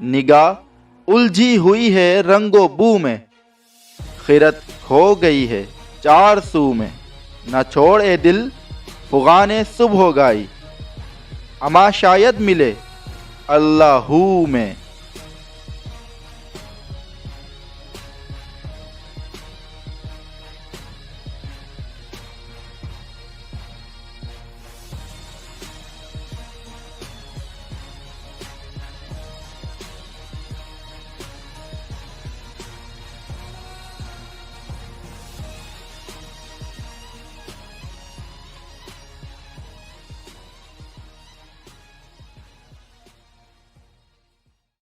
निगाह उलझी हुई है रंगो बू में, खिरत खो गई है चार सू में। न छोड़ ए दिल फुगाने सुबह गाई, अमा शायद मिले अल्लाहू में।